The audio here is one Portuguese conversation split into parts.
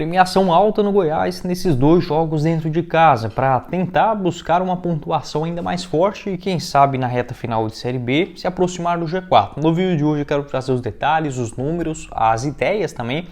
Premiação alta no Goiás nesses dois jogos dentro de casa, para tentar buscar uma pontuação ainda mais forte e quem sabe na reta final de Série B se aproximar do G4. No vídeo de hoje eu quero trazer os detalhes, os números, as ideias também,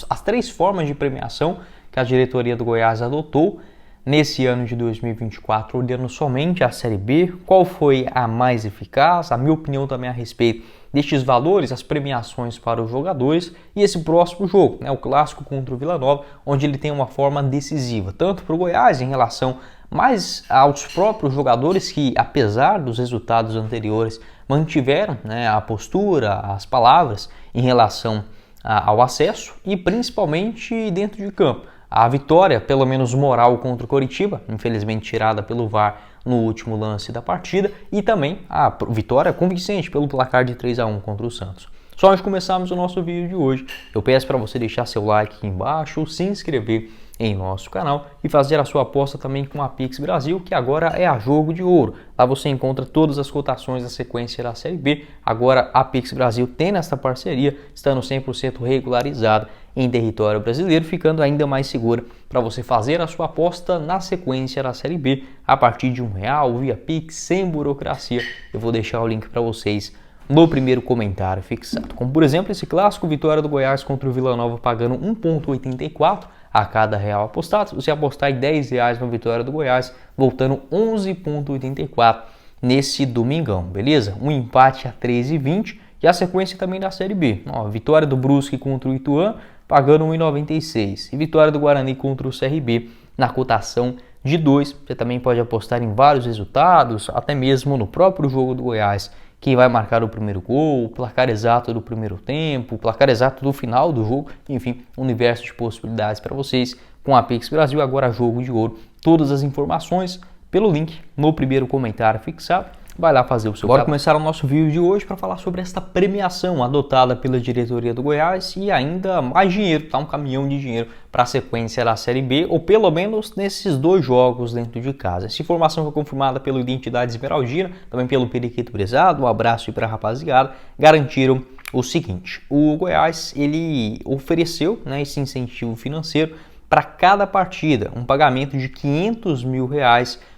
as três formas de premiação que a diretoria do Goiás adotou nesse ano de 2024, olhando somente a Série B, qual foi a mais eficaz, a minha opinião também a respeito destes valores, as premiações para os jogadores e esse próximo jogo, o clássico contra o Vila Nova, onde ele tem uma forma decisiva, tanto para o Goiás em relação mais aos próprios jogadores que, apesar dos resultados anteriores, mantiveram a postura, as palavras em relação ao acesso e principalmente dentro de campo. A vitória, pelo menos moral, contra o Coritiba, infelizmente tirada pelo VAR no último lance da partida, e também a vitória convincente pelo placar de 3-1 contra o Santos. Só antes de começarmos o nosso vídeo de hoje, eu peço para você deixar seu like aqui embaixo, se inscrever em nosso canal e fazer a sua aposta também com a Pix Brasil, que agora é a jogo de ouro. Lá você encontra todas as cotações da sequência da Série B. Agora a Pix Brasil tem nesta parceria, estando 100% regularizada em território brasileiro, ficando ainda mais segura para você fazer a sua aposta na sequência da Série B a partir de R$1 via Pix, sem burocracia. Eu vou deixar o link para vocês no primeiro comentário fixado. Como por exemplo esse clássico, vitória do Goiás contra o Vila Nova pagando 1,84 a cada real apostado. Se você apostar em R$10 na vitória do Goiás, voltando 11,84 nesse domingão, beleza? Um empate a 13,20 e a sequência também da Série B. Vitória do Brusque contra o Ituano, pagando 1,96. E vitória do Guarani contra o CRB na cotação de 2. Você também pode apostar em vários resultados, até mesmo no próprio jogo do Goiás, quem vai marcar o primeiro gol, o placar exato do primeiro tempo, o placar exato do final do jogo, enfim, um universo de possibilidades para vocês com a Pix Brasil, agora jogo de ouro. Todas as informações pelo link no primeiro comentário fixado. Vai lá fazer o seu. Bora começar o nosso vídeo de hoje para falar sobre esta premiação adotada pela diretoria do Goiás e ainda mais dinheiro, um caminhão de dinheiro para a sequência da Série B, ou pelo menos nesses dois jogos dentro de casa. Essa informação foi confirmada pelo Identidade Esmeraldina, também pelo Periquito Prezado, um abraço aí para a rapaziada, garantiram o seguinte: o Goiás ele ofereceu esse incentivo financeiro para cada partida, um pagamento de R$500 mil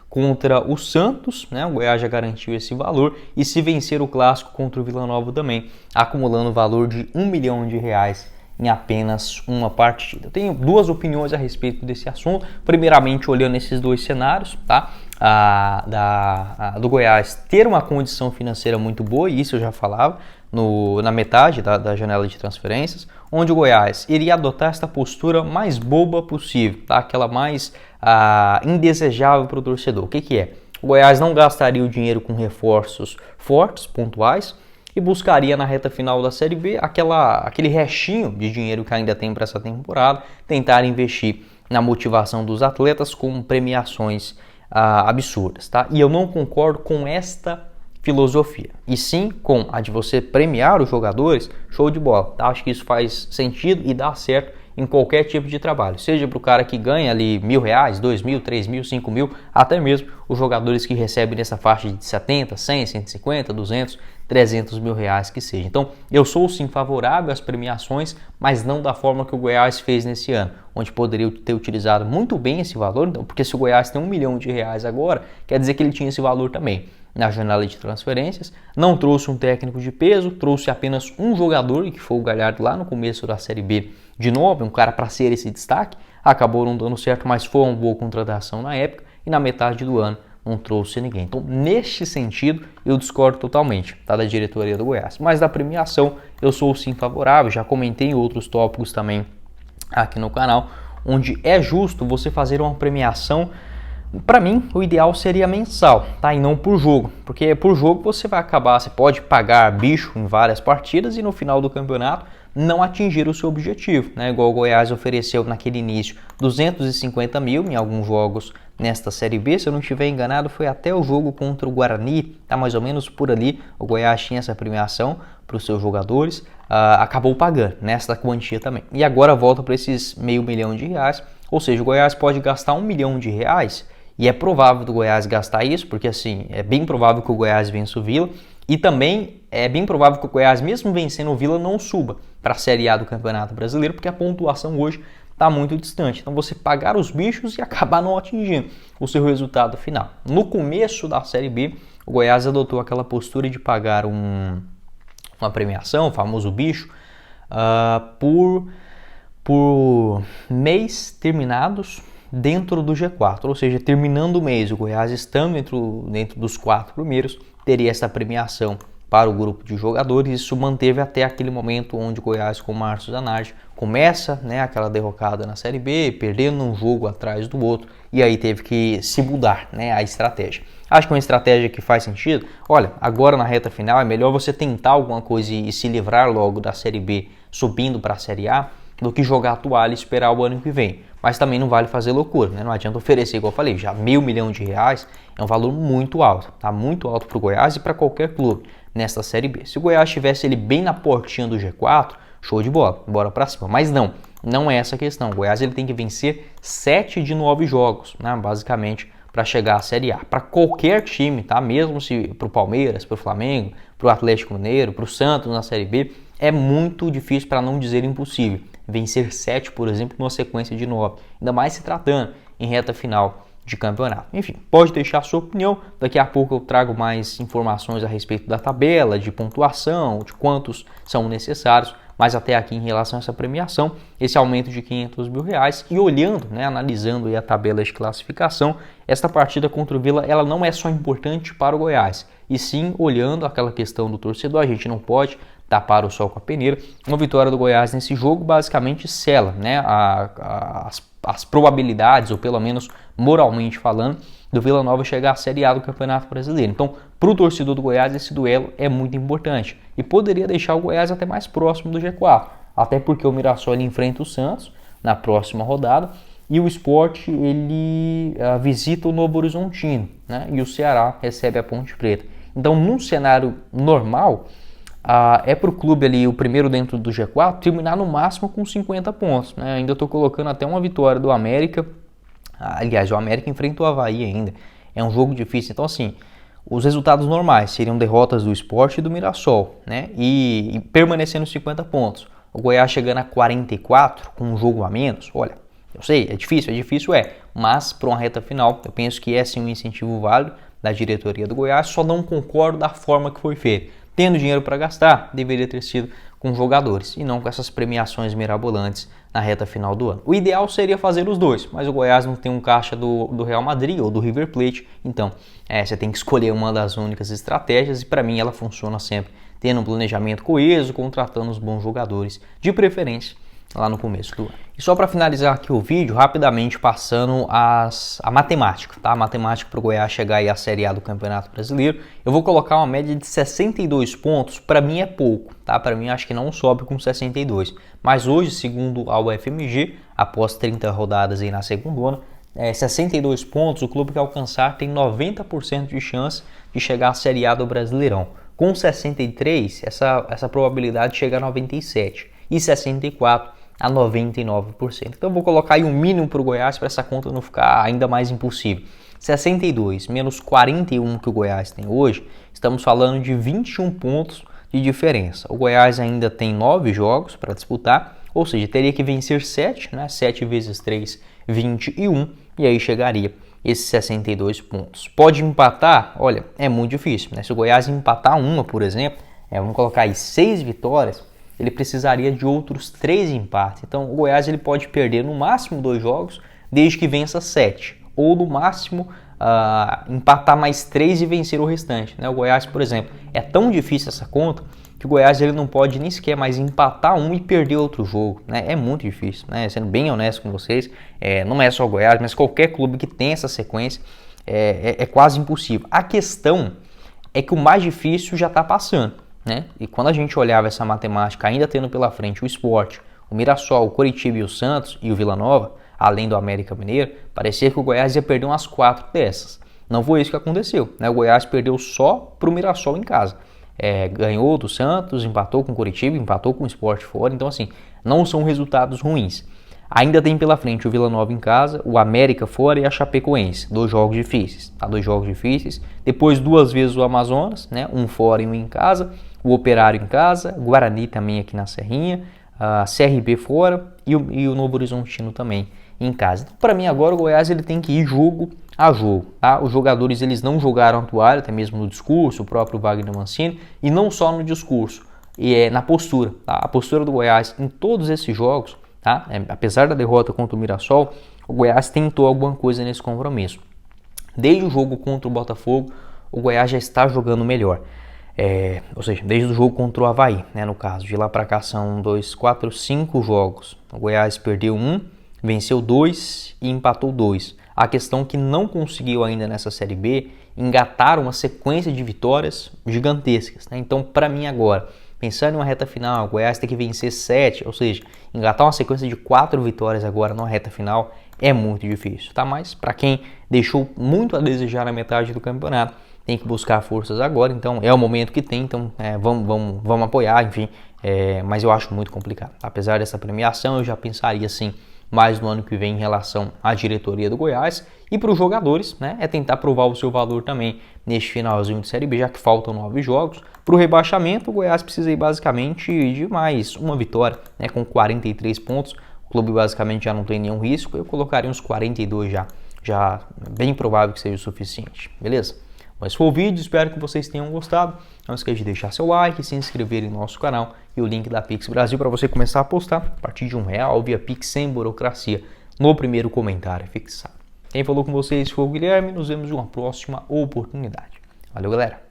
contra o Santos, o Goiás já garantiu esse valor, e se vencer o clássico contra o Vila Nova também, acumulando o valor de R$1 milhão em apenas uma partida. Eu tenho duas opiniões a respeito desse assunto. Primeiramente, olhando esses dois cenários, do Goiás ter uma condição financeira muito boa, e isso eu já falava na metade da janela de transferências, onde o Goiás iria adotar esta postura mais boba possível, aquela mais indesejável para o torcedor. O que é? O Goiás não gastaria o dinheiro com reforços fortes, pontuais, e buscaria na reta final da Série B aquele restinho de dinheiro que ainda tem para essa temporada, tentar investir na motivação dos atletas com premiações absurdas. E eu não concordo com esta filosofia, e sim com a de você premiar os jogadores. Show de bola, acho que isso faz sentido e dá certo em qualquer tipo de trabalho, seja para o cara que ganha ali R$1.000, R$2.000, R$3.000, R$5.000, até mesmo os jogadores que recebem nessa faixa de 70, 100, 150, 200, R$300 mil que seja. Então eu sou sim favorável às premiações, mas não da forma que o Goiás fez nesse ano, onde poderia ter utilizado muito bem esse valor, porque se o Goiás tem R$1 milhão agora, quer dizer que ele tinha esse valor também na janela de transferências. Não trouxe um técnico de peso, trouxe apenas um jogador, que foi o Galhardo lá no começo da Série B, de novo, um cara para ser esse destaque. Acabou não dando certo, mas foi uma boa contratação na época, e na metade do ano não trouxe ninguém. Então, neste sentido, eu discordo totalmente da diretoria do Goiás. Mas da premiação, eu sou sim favorável, já comentei em outros tópicos também aqui no canal, onde é justo você fazer uma premiação. Para mim, o ideal seria mensal, e não por jogo, porque por jogo você pode pagar bicho em várias partidas e no final do campeonato não atingir o seu objetivo, igual o Goiás ofereceu naquele início, R$250 mil em alguns jogos nesta Série B. Se eu não estiver enganado, foi até o jogo contra o Guarani, mais ou menos por ali, o Goiás tinha essa premiação para os seus jogadores, acabou pagando nesta quantia também, e agora volta para esses R$500 mil, ou seja, o Goiás pode gastar R$1 milhão, e é provável do Goiás gastar isso, porque assim, é bem provável que o Goiás vença o Vila, e também é bem provável que o Goiás, mesmo vencendo o Vila, não suba para a Série A do Campeonato Brasileiro, porque a pontuação hoje está muito distante. Então você pagar os bichos e acabar não atingindo o seu resultado final. No começo da Série B, o Goiás adotou aquela postura de pagar uma premiação, o famoso bicho, por mês terminados dentro do G4, ou seja, terminando o mês, o Goiás estando dentro dos 4 primeiros, teria essa premiação para o grupo de jogadores. Isso manteve até aquele momento onde o Goiás, com o Márcio Zanardi, começa, né, aquela derrocada na Série B, perdendo um jogo atrás do outro, e aí teve que se mudar, né, a estratégia. Acho que uma estratégia que faz sentido, olha, agora na reta final é melhor você tentar alguma coisa e se livrar logo da Série B subindo para a Série A, do que jogar a toalha e esperar o ano que vem. Mas também não vale fazer loucura, né? Não adianta oferecer, igual eu falei, já R$1.000 milhões é um valor muito alto, tá? Muito alto para o Goiás e para qualquer clube nesta Série B. Se o Goiás tivesse ele bem na portinha do G4, show de bola, bora para cima. Mas não é essa a questão. O Goiás ele tem que vencer 7 de 9 jogos, né? Basicamente, para chegar à Série A. Para qualquer time, tá? Mesmo se para o Palmeiras, para o Flamengo, para o Atlético Mineiro, para o Santos na Série B, é muito difícil, para não dizer impossível, vencer 7, por exemplo, numa sequência de 9. Ainda mais se tratando em reta final de campeonato. Enfim, pode deixar a sua opinião. Daqui a pouco eu trago mais informações a respeito da tabela, de pontuação, de quantos são necessários. Mas até aqui, em relação a essa premiação, esse aumento de R$500 mil, e olhando, né, analisando aí a tabela de classificação, esta partida contra o Vila, ela não é só importante para o Goiás, e sim olhando aquela questão do torcedor. A gente não pode tapar o sol com a peneira. Uma vitória do Goiás nesse jogo basicamente sela, né, as probabilidades, ou pelo menos moralmente falando, do Vila Nova chegar à Série A do Campeonato Brasileiro. Então, para o torcedor do Goiás, esse duelo é muito importante e poderia deixar o Goiás até mais próximo do G4, até porque o Mirassol ele enfrenta o Santos na próxima rodada e o Sport ele visita o Novo Horizontino, né, e o Ceará recebe a Ponte Preta. Então, num cenário normal, é para o clube ali, o primeiro dentro do G4, terminar no máximo com 50 pontos. Né? Ainda estou colocando até uma vitória do América. Aliás, o América enfrenta o Avaí ainda. É um jogo difícil. Então, assim, os resultados normais seriam derrotas do Sport e do Mirassol, né? E permanecendo 50 pontos. O Goiás chegando a 44 com um jogo a menos. Olha, eu sei, é difícil, mas para uma reta final, eu penso que é sim um incentivo válido da diretoria do Goiás. Só não concordo da forma que foi feito. Tendo dinheiro para gastar, deveria ter sido com jogadores e não com essas premiações mirabolantes na reta final do ano. O ideal seria fazer os dois, mas o Goiás não tem um caixa do Real Madrid ou do River Plate, então você tem que escolher uma das únicas estratégias e para mim ela funciona sempre tendo um planejamento coeso, contratando os bons jogadores, de preferência lá no começo do ano. E só para finalizar aqui o vídeo, rapidamente passando a matemática, tá? A matemática para o Goiás chegar aí à Série A do Campeonato Brasileiro. Eu vou colocar uma média de 62 pontos, para mim é pouco, tá? Para mim acho que não sobe com 62. Mas hoje, segundo a UFMG, após 30 rodadas aí na segundona, 62 pontos, o clube que alcançar tem 90% de chance de chegar à Série A do Brasileirão. Com 63, essa probabilidade chega a 97 e 64 a 99%. Então eu vou colocar aí um mínimo para o Goiás para essa conta não ficar ainda mais impossível. 62 menos 41 que o Goiás tem hoje, estamos falando de 21 pontos de diferença. O Goiás ainda tem 9 jogos para disputar, ou seja, teria que vencer 7, né? 7 vezes 3, 21, e aí chegaria esses 62 pontos. Pode empatar? Olha, é muito difícil, né? Se o Goiás empatar uma, por exemplo, vamos colocar aí 6 vitórias, ele precisaria de outros 3 empates. Então o Goiás ele pode perder no máximo 2 jogos, desde que vença 7. Ou no máximo empatar mais 3 e vencer o restante. Né? O Goiás, por exemplo, é tão difícil essa conta que o Goiás ele não pode nem sequer mais empatar um e perder outro jogo. Né? É muito difícil. Né? Sendo bem honesto com vocês, não é só o Goiás, mas qualquer clube que tem essa sequência é quase impossível. A questão é que o mais difícil já está passando. Né? E quando a gente olhava essa matemática, ainda tendo pela frente o Sport, o Mirassol, o Coritiba e o Santos e o Vila Nova, além do América Mineiro, parecia que o Goiás ia perder umas 4 dessas. Não foi isso que aconteceu. Né? O Goiás perdeu só para o Mirassol em casa. Ganhou do Santos, empatou com o Coritiba, empatou com o Sport fora. Então, assim, não são resultados ruins. Ainda tem pela frente o Vila Nova em casa, o América fora e a Chapecoense. 2 jogos difíceis. Tá? 2 jogos difíceis. Depois 2 vezes o Amazonas, né? Um fora e um em casa. O Operário em casa, Guarani também aqui na Serrinha, a CRB fora e o Novo Horizontino também em casa. Então, para mim agora o Goiás ele tem que ir jogo a jogo, tá? Os jogadores eles não jogaram a toalha, até mesmo no discurso, o próprio Wagner Mancini, e não só no discurso, e na postura, tá? A postura do Goiás em todos esses jogos, tá? Apesar da derrota contra o Mirassol, o Goiás tentou alguma coisa nesse compromisso. Desde o jogo contra o Botafogo, o Goiás já está jogando melhor. Ou seja, desde o jogo contra o Avaí, né, no caso, de lá para cá são 2, 4, 5 jogos. O Goiás perdeu 1, venceu 2 e empatou 2. A questão é que não conseguiu ainda nessa Série B engatar uma sequência de vitórias gigantescas, né? Então, para mim agora, pensando em uma reta final, o Goiás tem que vencer 7, ou seja, engatar uma sequência de 4 vitórias agora na reta final é muito difícil, tá? Mas para quem deixou muito a desejar na metade do campeonato, tem que buscar forças agora, então é o momento que tem, então vamos apoiar, enfim, mas eu acho muito complicado. Apesar dessa premiação, eu já pensaria assim, mais no ano que vem em relação à diretoria do Goiás e para os jogadores, né, é tentar provar o seu valor também neste finalzinho de Série B, já que faltam 9 jogos. Para o rebaixamento, o Goiás precisa ir basicamente de mais uma vitória, né, com 43 pontos, o clube basicamente já não tem nenhum risco, eu colocaria uns 42 já bem provável que seja o suficiente, beleza? Mas foi o vídeo, espero que vocês tenham gostado. Não esqueça de deixar seu like, se inscrever em nosso canal e o link da Pix Brasil para você começar a postar a partir de R$1 via Pix sem burocracia no primeiro comentário fixado. Quem falou com vocês foi o Guilherme, nos vemos em uma próxima oportunidade. Valeu, galera!